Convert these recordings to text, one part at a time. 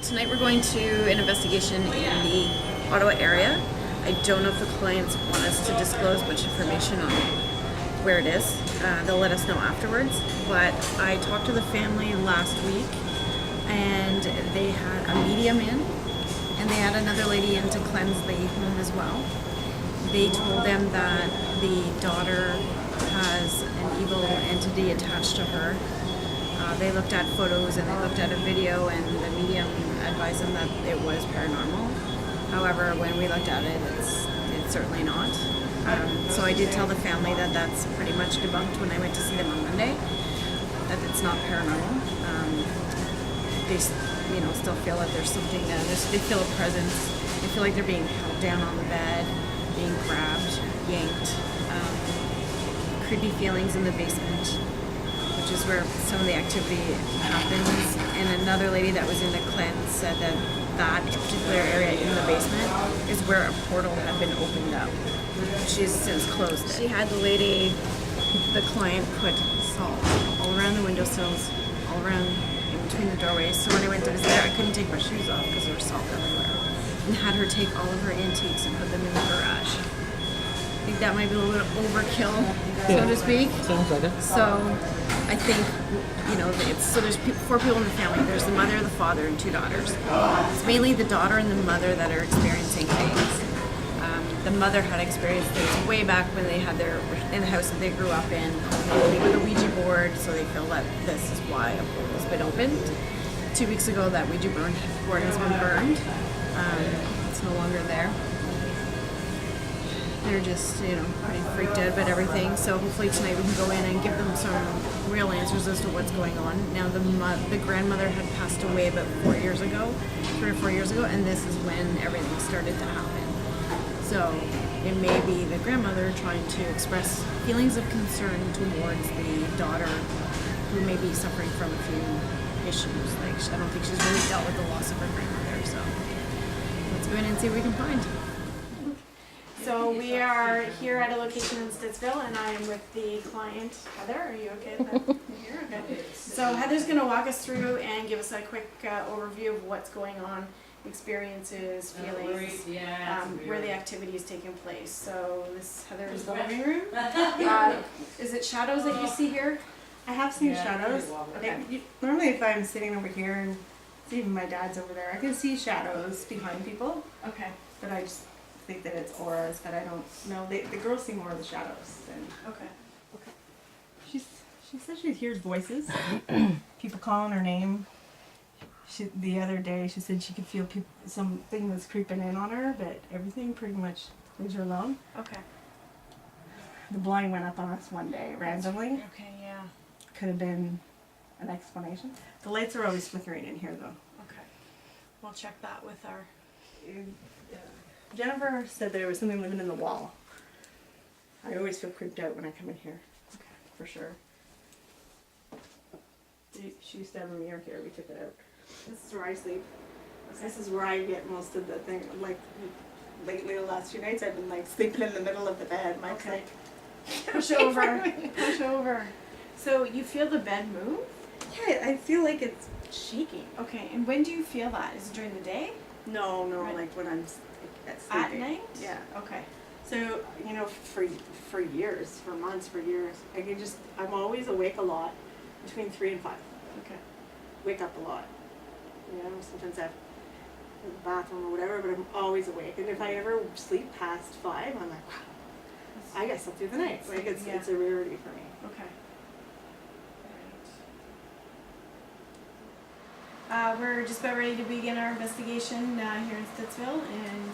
Tonight we're going to an investigation in the Ottawa area. I don't know if the clients want us to disclose much information on where it is. They'll let us know afterwards. But I talked to the family last week and they had a medium in and they had another lady in to cleanse the home as well. They told them that the daughter has an evil entity attached to her. They looked at photos and they looked at a video, and the medium advised them that it was paranormal. However, when we looked at it, it's certainly not. So I did tell the family that that's pretty much debunked when I went to see them on Monday, that it's not paranormal. They still feel that there's something there. They feel a presence. They feel like they're being held down on the bed, being grabbed, yanked. Creepy feelings in the basement, which is where some of the activity happens. And another lady that was in the cleanse said that that particular area in the basement is where a portal had been opened up. She's since closed it. She had the client put salt all around the windowsills, all around in between the doorways. So when I went to visit her, I couldn't take my shoes off because there was salt everywhere. And had her take all of her antiques and put them in the garage. I think that might be a little bit of overkill, so to speak. Sounds like it. So I think, so there's four people in the family. There's the mother, the father, and two daughters. It's mainly the daughter and the mother that are experiencing things. The mother had experienced things way back when they had in the house that they grew up in. They with a Ouija board, so they feel that this is why a portal's been opened. 2 weeks ago, that Ouija board has been burned. It's no longer there. They're just, pretty freaked out about everything. So hopefully tonight we can go in and give them some real answers as to what's going on. Now the grandmother had passed away about 4 years ago, 3 or 4 years ago, and this is when everything started to happen. So it may be the grandmother trying to express feelings of concern towards the daughter who may be suffering from a few issues. Like, I don't think she's really dealt with the loss of her grandmother. So let's go in and see what we can find. So we are here at a location in Stittsville, and I am with the client, Heather. Are you okay with that? You're here? Okay. So Heather's going to walk us through and give us a quick overview of what's going on, experiences, feelings, where the activity is taking place. So this, Heather, is the living room. Is it shadows that you see here? I have seen shadows. Okay. Normally if I'm sitting over here and even my dad's over there, I can see shadows behind people. Okay. But I just think that it's auras, but I don't know. The girls see more of the shadows than. Okay. She says she hears voices, people calling her name. The other day she said she could feel something was creeping in on her, but everything pretty much leaves her alone. Okay. The blind went up on us one day randomly. Okay, yeah. Could have been an explanation. The lights are always flickering in here though. Okay. We'll check that with our... Jennifer said there was something living in the wall. I always feel creeped out when I come in here. Okay. For sure. She used to have a mirror here. We took it out. This is where I sleep. Okay. This is where I get most of the thing. Like lately, the last few nights, I've been like sleeping in the middle of the bed. Mike's like, push over, push over. So you feel the bed move? Yeah, I feel like it's shaking. Okay, and when do you feel that? Is it during the day? No, Right. like when I'm sleeping. At night? Yeah. Okay. So, for years, for months, for years, I'm always awake a lot, between 3 and 5. Okay. Wake up a lot. Sometimes I have in the bathroom or whatever, but I'm always awake. And if I ever sleep past 5, I'm like, wow, I got slept through the night. Like, it's a rarity for me. Okay. We're just about ready to begin our investigation here in Stittsville and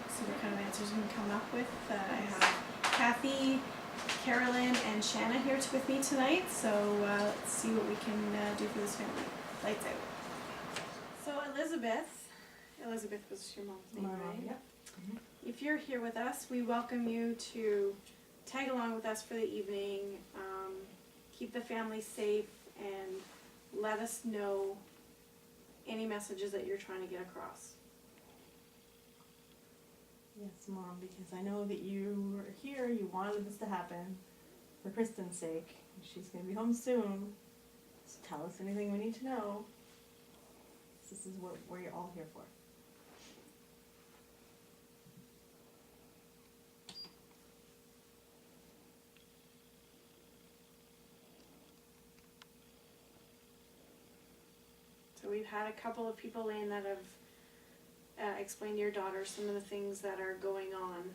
see what kind of answers we can come up with. I have Kathy, Carolyn, and Shanna here with me tonight, so let's see what we can do for this family. Lights out. So Elizabeth was your mom's name, right? Yep. Mm-hmm. If you're here with us, we welcome you to tag along with us for the evening, keep the family safe, and let us know any messages that you're trying to get across. Yes, Mom, because I know that you were here, you wanted this to happen for Kristen's sake. She's going to be home soon, so tell us anything we need to know. This This is what we're all here for. So we've had a couple of people in that have explained to your daughter some of the things that are going on.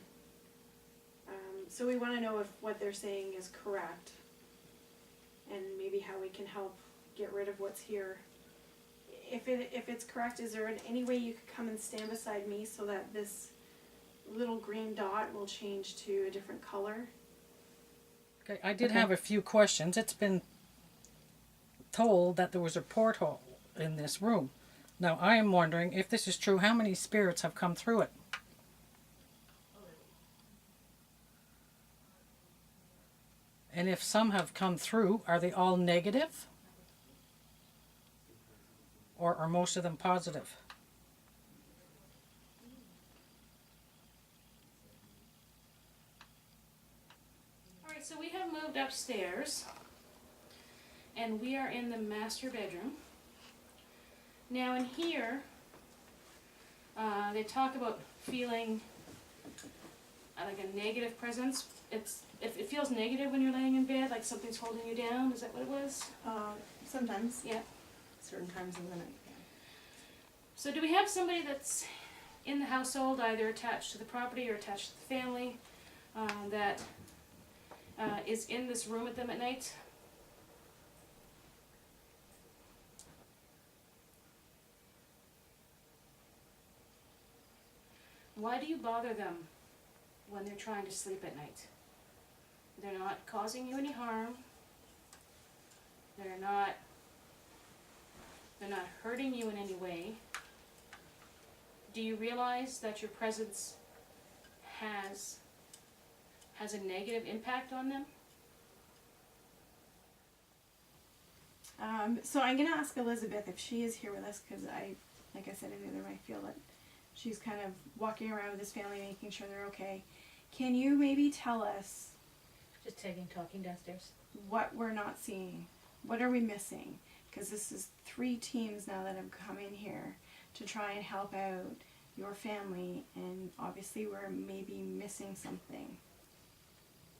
So we want to know if what they're saying is correct, and maybe how we can help get rid of what's here. If it's correct, is there any way you could come and stand beside me so that this little green dot will change to a different color? Okay, I did have a few questions. It's been told that there was a porthole in this room. Now, I am wondering if this is true, how many spirits have come through it? And if some have come through, are they all negative? Or are most of them positive? All right, so we have moved upstairs, and we are in the master bedroom. Now in here, they talk about feeling like a negative presence. If it feels negative when you're laying in bed, like something's holding you down. Is that what it was? Sometimes. Yeah. Certain times of the night. Yeah. So do we have somebody that's in the household, either attached to the property or attached to the family, that is in this room with them at night? Why do you bother them when they're trying to sleep at night? They're not causing you any harm. They're not hurting you in any way. Do you realize that your presence has a negative impact on them? So I'm gonna ask Elizabeth if she is here with us, because like I said earlier, I feel that she's kind of walking around with this family, making sure they're okay. Can you maybe tell us Just talking downstairs. what we're not seeing? What are we missing? Because this is 3 teams now that have come in here to try and help out your family, and obviously we're maybe missing something.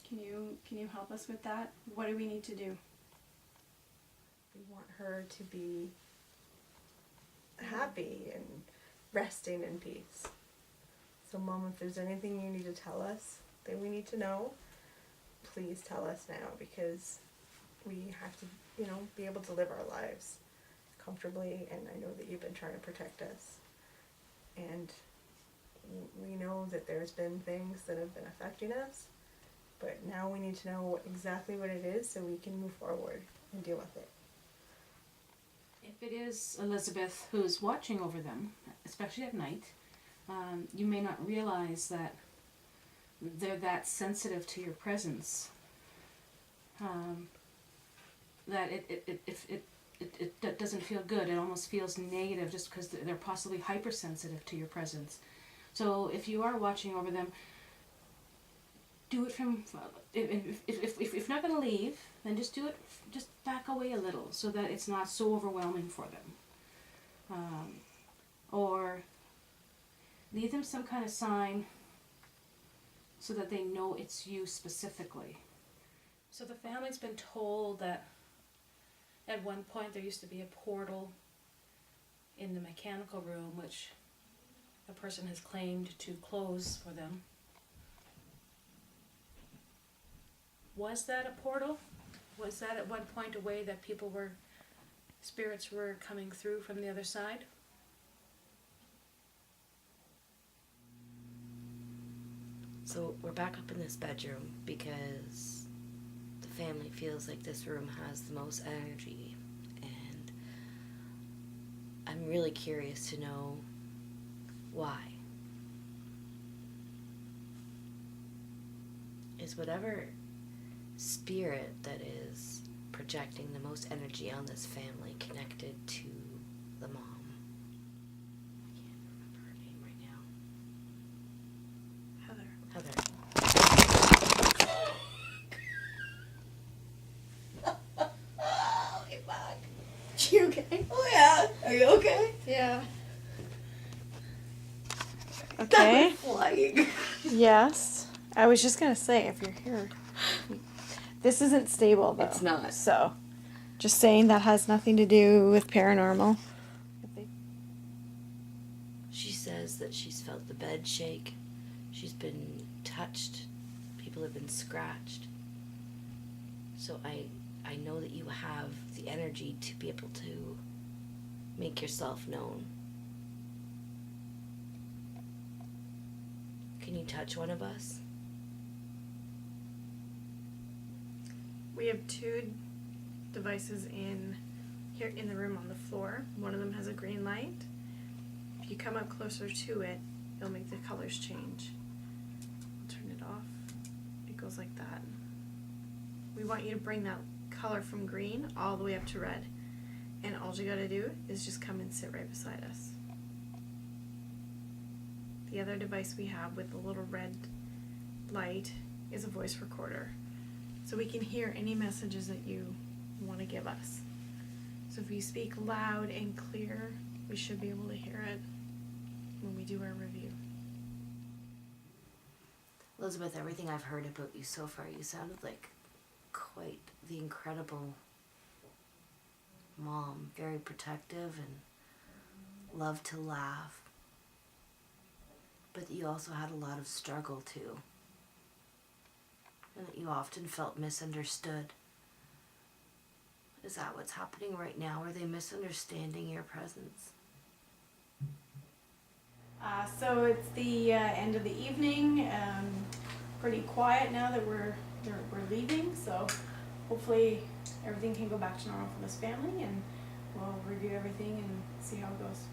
Can you help us with that? What do we need to do? We want her to be happy and resting in peace. So Mom, if there's anything you need to tell us that we need to know, please tell us now, because we have to, be able to live our lives comfortably, and I know that you've been trying to protect us. And we know that there's been things that have been affecting us, but now we need to know exactly what it is so we can move forward and deal with it. If it is Elizabeth who's watching over them, especially at night, you may not realize that they're that sensitive to your presence. That it doesn't feel good. It almost feels negative just because they're possibly hypersensitive to your presence. So if you are watching over them, do it from, if you're not going to leave, then just do it, just back away a little so that it's not so overwhelming for them. Or leave them some kind of sign so that they know it's you specifically. So the family's been told that at one point there used to be a portal in the mechanical room which a person has claimed to close for them. Was that a portal? Was that at one point a way that spirits were coming through from the other side? So we're back up in this bedroom because the family feels like this room has the most energy, and I'm really curious to know why. Is whatever spirit that is projecting the most energy on this family connected to the mom? I can't remember her name right now. Heather. You okay? Oh yeah. Are you okay? Yeah. Yeah. Okay. Flying. Yes. I was just gonna say, if you're here, this isn't stable though. It's not. So, just saying that has nothing to do with paranormal. She says that she's felt the bed shake. She's been touched. People have been scratched. So I know that you have the energy to be able to make yourself known. Can you touch one of us? We have two devices in here in the room on the floor. One of them has a green light. If you come up closer to it, it'll make the colors change. I'll turn it off. It goes like that. We want you to bring that color from green all the way up to red. And all you gotta do is just come and sit right beside us. The other device we have with the little red light is a voice recorder. So we can hear any messages that you want to give us. So if you speak loud and clear, we should be able to hear it when we do our review. Elizabeth, everything I've heard about you so far, you sounded like quite the incredible mom. Very protective and loved to laugh. But you also had a lot of struggle too. And that you often felt misunderstood. Is that what's happening right now? Are they misunderstanding your presence? So it's the end of the evening. Pretty quiet now that we're leaving. So hopefully everything can go back to normal for this family, and we'll review everything and see how it goes.